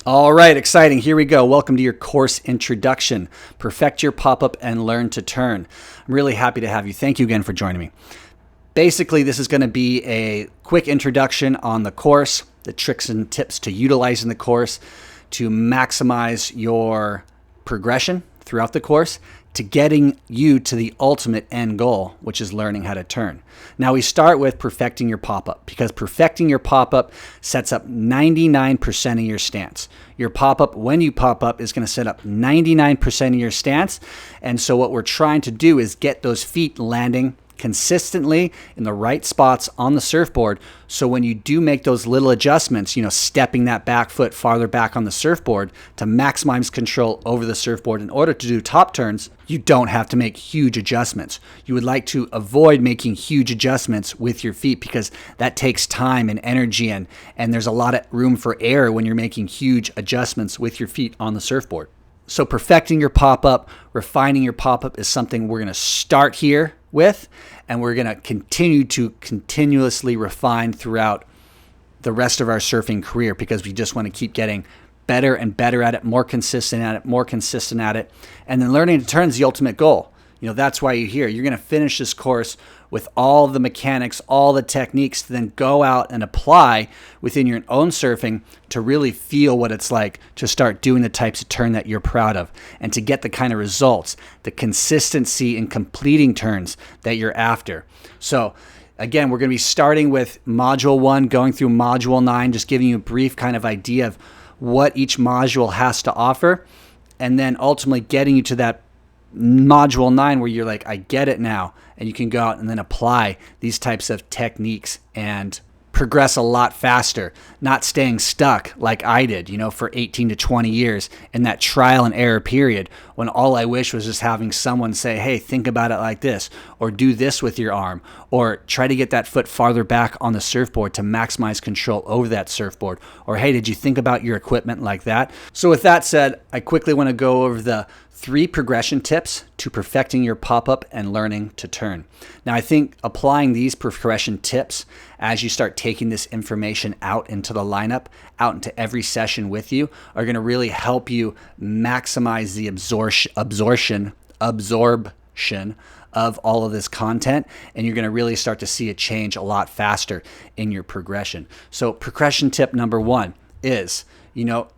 All right, exciting. Here we go. Welcome to your course introduction. Perfect your pop-up and learn to turn. I'm really happy to have you. Thank you again for joining me. Basically, this is going to be a quick introduction on the course, the tricks and tips to utilizing the course to maximize your progression throughout the course to getting you to the ultimate end goal, which is learning how to turn. Now we start with perfecting your pop-up because perfecting your pop-up sets up 99% of your stance. Your pop-up, when you pop up, is going to set up 99% of your stance. And so what we're trying to do is get those feet landing consistently in the right spots on the surfboard. So when you do make those little adjustments, stepping that back foot farther back on the surfboard to maximize control over the surfboard in order to do top turns, you don't have to make huge adjustments. You would like to avoid making huge adjustments with your feet because that takes time and energy and there's a lot of room for error when you're making huge adjustments with your feet on the surfboard. So perfecting your pop-up, refining your pop-up is something we're going to start here with, and we're going to continue to continuously refine throughout the rest of our surfing career because we just want to keep getting better and better at it, more consistent at it. And then learning to turn is the ultimate goal. That's why you're here. You're going to finish this course with all the mechanics, all the techniques to then go out and apply within your own surfing to really feel what it's like to start doing the types of turn that you're proud of and to get the kind of results, the consistency in completing turns that you're after. So again, we're going to be starting with Module 1, going through Module 9, just giving you a brief kind of idea of what each module has to offer, and then ultimately getting you to that Module 9 where you're like, I get it now, and you can go out and then apply these types of techniques and progress a lot faster, not staying stuck like I did, for 18 to 20 years in that trial and error period when all I wish was just having someone say, hey, think about it like this, or do this with your arm, or try to get that foot farther back on the surfboard to maximize control over that surfboard, or hey, did you think about your equipment like that? So with that said, I quickly want to go over the 3 progression tips to perfecting your pop-up and learning to turn. Now, I think applying these progression tips as you start taking this information out into the lineup, out into every session with you, are going to really help you maximize the absorption of all of this content, and you're going to really start to see it change a lot faster in your progression. So progression tip number 1 is,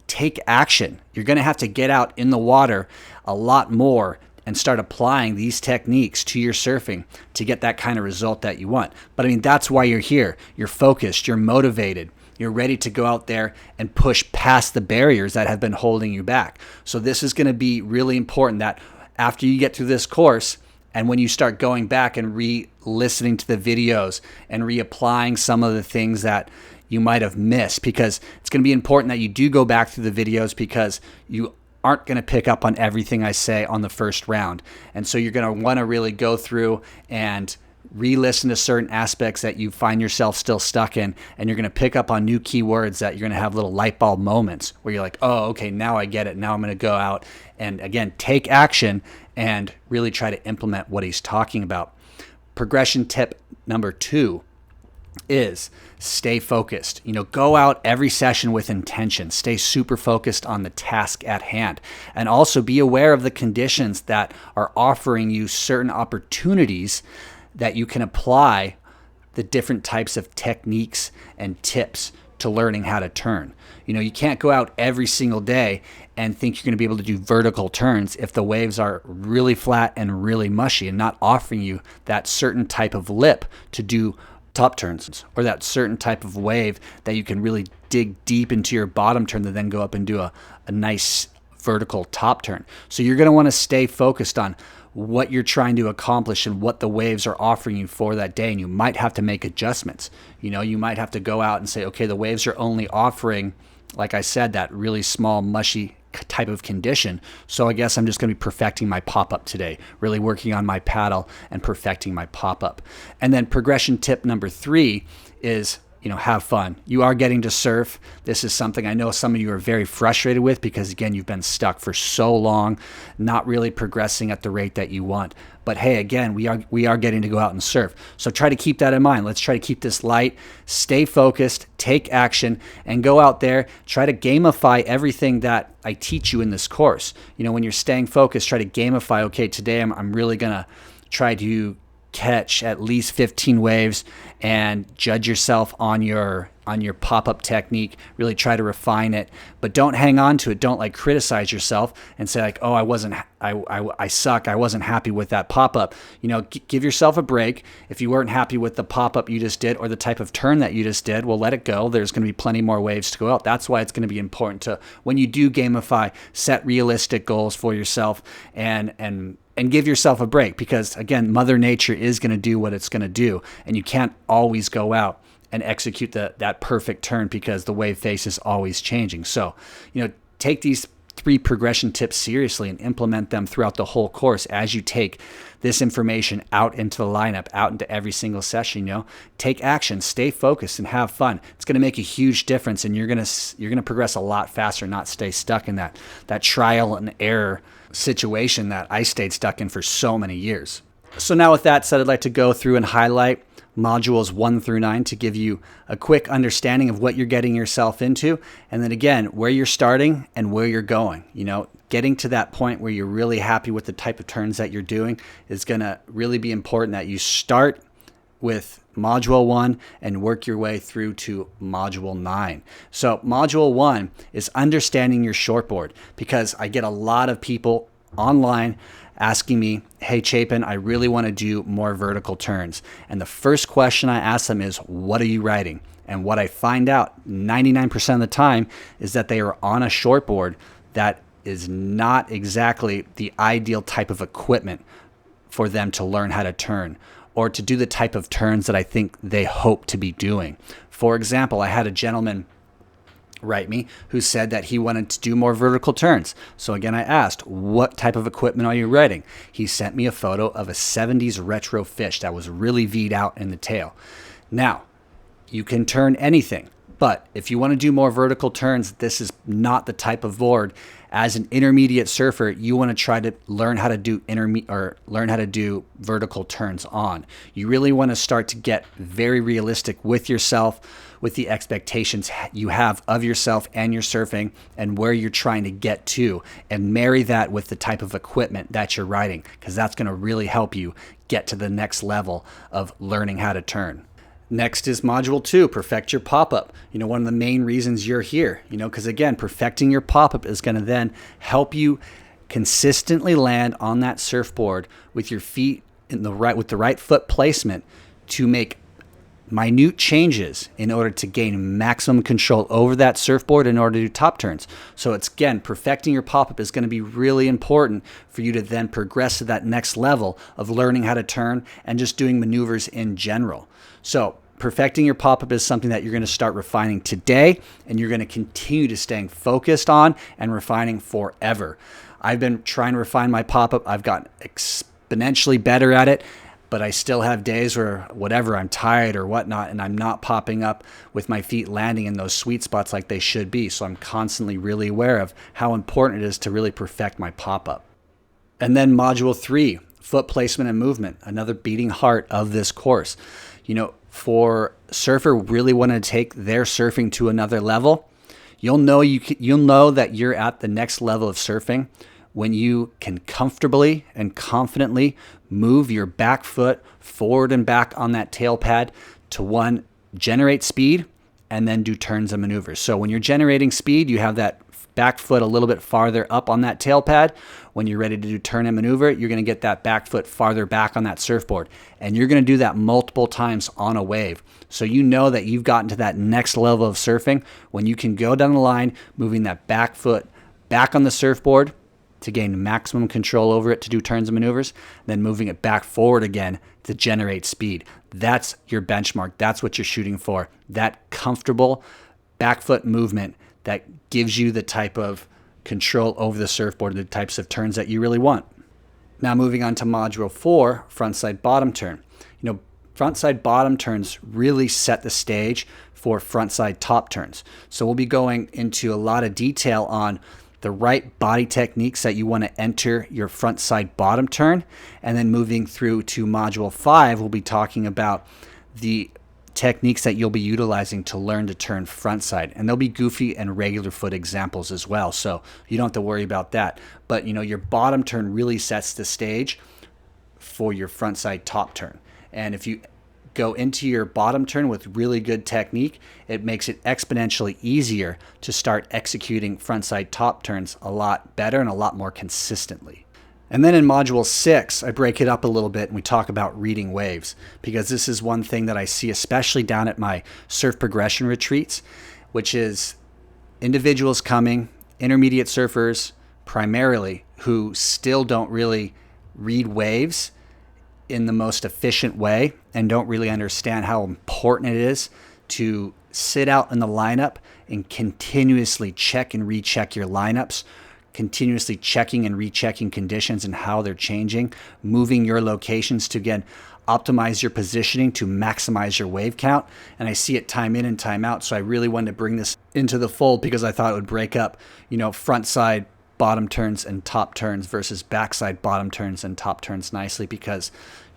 take action. You're going to have to get out in the water a lot more and start applying these techniques to your surfing to get that kind of result that you want. But that's why you're here. You're focused, you're motivated, you're ready to go out there and push past the barriers that have been holding you back. So this is going to be really important that after you get through this course, and when you start going back and re-listening to the videos and reapplying some of the things that you might have missed, because it's going to be important that you do go back through the videos because you aren't going to pick up on everything I say on the first round. And so you're going to want to really go through and re-listen to certain aspects that you find yourself still stuck in, and you're going to pick up on new keywords that you're going to have little light bulb moments where you're like, oh, okay, now I get it. Now I'm going to go out and, again, take action and really try to implement what he's talking about. Progression tip number 2 is stay focused. Go out every session with intention. Stay super focused on the task at hand. And also be aware of the conditions that are offering you certain opportunities that you can apply the different types of techniques and tips to learning how to turn. You can't go out every single day and think you're going to be able to do vertical turns if the waves are really flat and really mushy and not offering you that certain type of lip to do top turns, or that certain type of wave that you can really dig deep into your bottom turn to then go up and do a nice vertical top turn. So you're going to want to stay focused on what you're trying to accomplish and what the waves are offering you for that day, and you might have to make adjustments. You might have to go out and say, okay, the waves are only offering, like I said, that really small, mushy type of condition. So I guess I'm just going to be perfecting my pop-up today, really working on my paddle and perfecting my pop-up. And then progression tip number 3 is have fun. You are getting to surf. This is something I know some of you are very frustrated with because, again, you've been stuck for so long, not really progressing at the rate that you want. But hey, again, we are getting to go out and surf. So try to keep that in mind. Let's try to keep this light, stay focused, take action, and go out there. Try to gamify everything that I teach you in this course. When you're staying focused, try to gamify, okay, today I'm really going to try to catch at least 15 waves and judge yourself on your pop-up technique. Really try to refine it, but don't hang on to it. Don't criticize yourself and say oh, I suck. I wasn't happy with that pop-up. Give yourself a break. If you weren't happy with the pop-up you just did or the type of turn that you just did, well, let it go. There's going to be plenty more waves to go out. That's why it's going to be important to, when you do gamify, set realistic goals for yourself and give yourself a break, because again, Mother Nature is going to do what it's going to do, and you can't always go out and execute that perfect turn because the wave face is always changing. So, take these 3 progression tips seriously and implement them throughout the whole course as you take this information out into the lineup, out into every single session. Take action, stay focused, and have fun. It's going to make a huge difference, and you're going to progress a lot faster, not stay stuck in that trial and error situation that I stayed stuck in for so many years. So now with that said, I'd like to go through and highlight modules 1 through 9 to give you a quick understanding of what you're getting yourself into, and then again, where you're starting and where you're going. Getting to that point where you're really happy with the type of turns that you're doing is going to really be important, that you start with module 1 and work your way through to module 9. So module 1 is understanding your shortboard, because I get a lot of people online asking me, hey Chapin, I really want to do more vertical turns. And the first question I ask them is, what are you riding? And what I find out 99% of the time is that they are on a shortboard that is not exactly the ideal type of equipment for them to learn how to turn, or to do the type of turns that I think they hope to be doing. For example, I had a gentleman write me who said that he wanted to do more vertical turns. So again, I asked, what type of equipment are you riding? He sent me a photo of a 70s retro fish that was really V'd out in the tail. Now, you can turn anything, but if you want to do more vertical turns, this is not the type of board. As an intermediate surfer, you want to try to learn how to do vertical turns on. You really want to start to get very realistic with yourself, with the expectations you have of yourself and your surfing and where you're trying to get to, and marry that with the type of equipment that you're riding, because that's going to really help you get to the next level of learning how to turn. Next is module 2, perfect your pop-up. One of the main reasons you're here, because again, perfecting your pop-up is going to then help you consistently land on that surfboard with your feet with the right foot placement to make minute changes in order to gain maximum control over that surfboard in order to do top turns. So it's, again, perfecting your pop-up is going to be really important for you to then progress to that next level of learning how to turn and just doing maneuvers in general. So perfecting your pop-up is something that you're going to start refining today, and you're going to continue to staying focused on and refining forever. I've been trying to refine my pop-up. I've gotten exponentially better at it, but I still have days where I'm tired or whatnot, and I'm not popping up with my feet landing in those sweet spots like they should be. So I'm constantly really aware of how important it is to really perfect my pop-up. And then module 3, foot placement and movement, another beating heart of this course. For surfer really want to take their surfing to another level, you'll know that you're at the next level of surfing when you can comfortably and confidently move your back foot forward and back on that tail pad to generate speed and then do turns and maneuvers. So when you're generating speed, you have that back foot a little bit farther up on that tail pad. When you're ready to do turn and maneuver, you're going to get that back foot farther back on that surfboard. And you're going to do that multiple times on a wave. So you know that you've gotten to that next level of surfing when you can go down the line, moving that back foot back on the surfboard to gain maximum control over it to do turns and maneuvers, then moving it back forward again to generate speed. That's your benchmark. That's what you're shooting for. That comfortable back foot movement that gives you the type of control over the surfboard, the types of turns that you really want. Now moving on to module 4, frontside bottom turn. frontside bottom turns really set the stage for frontside top turns. So we'll be going into a lot of detail on the right body techniques that you want to enter your frontside bottom turn. And then moving through to module 5, we'll be talking about the techniques that you'll be utilizing to learn to turn frontside. And there'll be goofy and regular foot examples as well. So you don't have to worry about that. But your bottom turn really sets the stage for your frontside top turn. And if you go into your bottom turn with really good technique, it makes it exponentially easier to start executing frontside top turns a lot better and a lot more consistently. And then in module 6, I break it up a little bit and we talk about reading waves, because this is one thing that I see especially down at my surf progression retreats, which is individuals coming, intermediate surfers primarily, who still don't really read waves in the most efficient way and don't really understand how important it is to sit out in the lineup and continuously check and recheck your lineups, continuously checking and rechecking conditions and how they're changing, moving your locations to, again, optimize your positioning to maximize your wave count. And I see it time in and time out. So I really wanted to bring this into the fold because I thought it would break up, front side bottom turns and top turns versus backside bottom turns and top turns nicely, because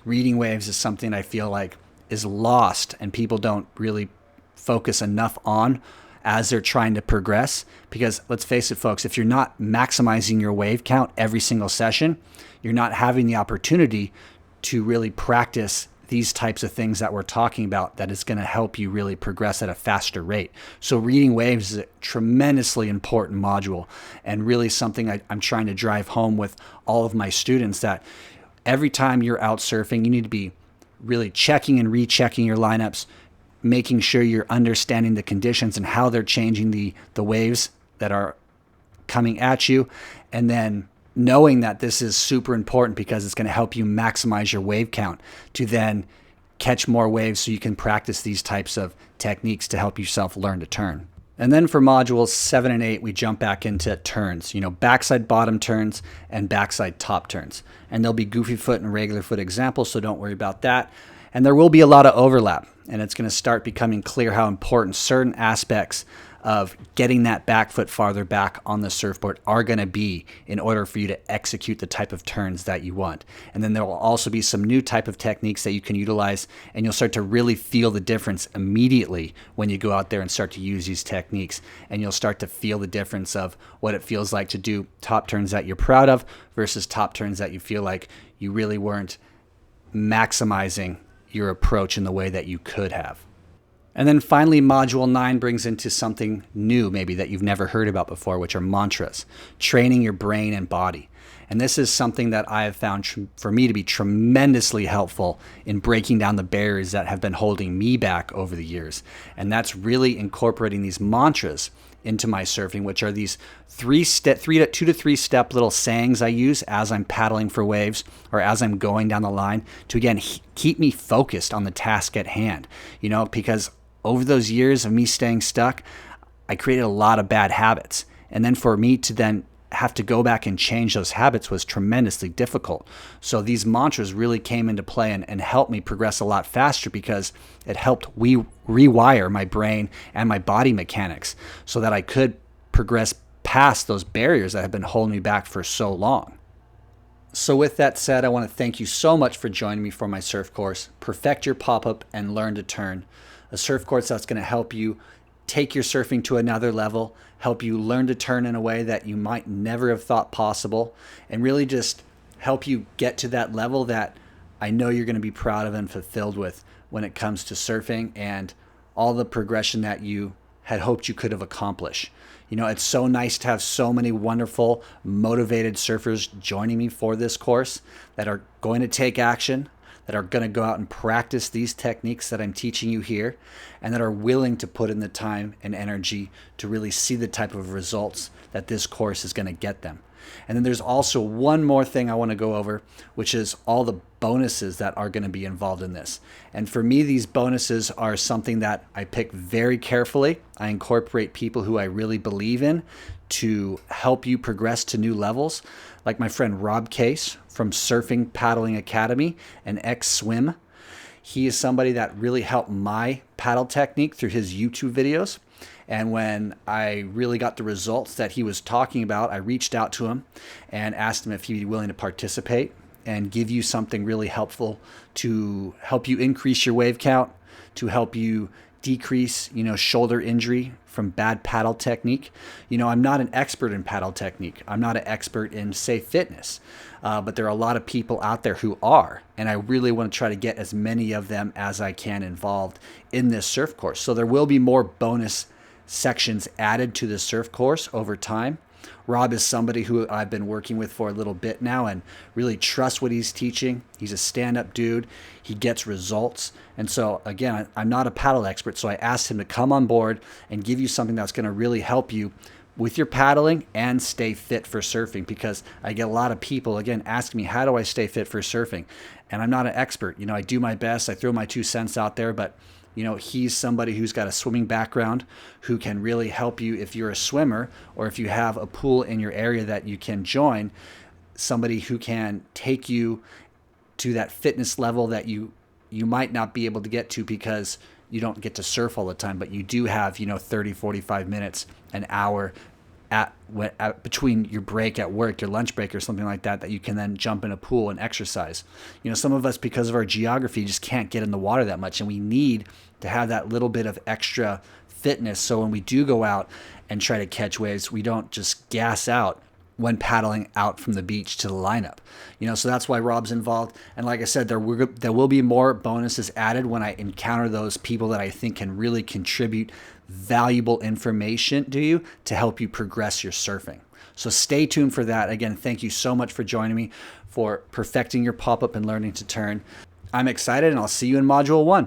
reading waves is something I feel like is lost and people don't really focus enough on as they're trying to progress. Because let's face it, folks, if you're not maximizing your wave count every single session, you're not having the opportunity to really practice these types of things that we're talking about that is going to help you really progress at a faster rate. So reading waves is a tremendously important module, and really something I'm trying to drive home with all of my students, that every time you're out surfing, you need to be really checking and rechecking your lineups, making sure you're understanding the conditions and how they're changing the waves that are coming at you, and then knowing that this is super important because it's going to help you maximize your wave count to then catch more waves so you can practice these types of techniques to help yourself learn to turn. And then for modules 7 and 8, we jump back into turns, backside bottom turns and backside top turns. And there'll be goofy foot and regular foot examples, so don't worry about that. And there will be a lot of overlap, and it's going to start becoming clear how important certain aspects of getting that back foot farther back on the surfboard are going to be in order for you to execute the type of turns that you want. And then there will also be some new type of techniques that you can utilize, and you'll start to really feel the difference immediately when you go out there and start to use these techniques. And you'll start to feel the difference of what it feels like to do top turns that you're proud of versus top turns that you feel like you really weren't maximizing your approach in the way that you could have. And then finally, module 9 brings into something new maybe that you've never heard about before, which are mantras, training your brain and body. And this is something that I have found for me to be tremendously helpful in breaking down the barriers that have been holding me back over the years. And that's really incorporating these mantras into my surfing, which are these 2 to 3 step little sayings I use as I'm paddling for waves or as I'm going down the line to, again, keep me focused on the task at hand. Because over those years of me staying stuck, I created a lot of bad habits. And then for me to then have to go back and change those habits was tremendously difficult. So these mantras really came into play and helped me progress a lot faster, because it helped rewire my brain and my body mechanics so that I could progress past those barriers that have been holding me back for so long. So with that said, I want to thank you so much for joining me for my surf course, Perfect Your Pop-Up and Learn to Turn, a surf course that's going to help you take your surfing to another level, help you learn to turn in a way that you might never have thought possible, and really just help you get to that level that I know you're going to be proud of and fulfilled with when it comes to surfing and all the progression that you had hoped you could have accomplished. It's so nice to have so many wonderful, motivated surfers joining me for this course that are going to take action, that are going to go out and practice these techniques that I'm teaching you here, and that are willing to put in the time and energy to really see the type of results that this course is going to get them. And then there's also one more thing I want to go over, which is all the bonuses that are going to be involved in this. And for me, these bonuses are something that I pick very carefully. I incorporate people who I really believe in to help you progress to new levels, like my friend Rob Case from Surfing Paddling Academy and X Swim. He is somebody that really helped my paddle technique through his YouTube videos. And when I really got the results that he was talking about, I reached out to him and asked him if he'd be willing to participate and give you something really helpful to help you increase your wave count, to help you decrease, shoulder injury from bad paddle technique. I'm not an expert in paddle technique. I'm not an expert in, say, fitness. But there are a lot of people out there who are, and I really want to try to get as many of them as I can involved in this surf course. So there will be more bonus sections added to the surf course over time. Rob is somebody who I've been working with for a little bit now and really trust what he's teaching. He's a stand-up dude. He gets results. And so, again, I'm not a paddle expert, so I asked him to come on board and give you something that's going to really help you with your paddling and stay fit for surfing, because I get a lot of people, again, asking me, how do I stay fit for surfing? And I'm not an expert. I do my best. I throw my 2 cents out there, but he's somebody who's got a swimming background who can really help you if you're a swimmer or if you have a pool in your area that you can join, somebody who can take you to that fitness level that you might not be able to get to because you don't get to surf all the time, but you do have, 30, 45 minutes, an hour between your break at work, your lunch break or something like that you can then jump in a pool and exercise. Some of us, because of our geography, just can't get in the water that much, and we need to have that little bit of extra fitness so when we do go out and try to catch waves, we don't just gas out when paddling out from the beach to the lineup. So that's why Rob's involved. And like I said, there will be more bonuses added when I encounter those people that I think can really contribute valuable information to you to help you progress your surfing. So stay tuned for that. Again, thank you so much for joining me for perfecting your pop-up and learning to turn. I'm excited, and I'll see you in Module 1.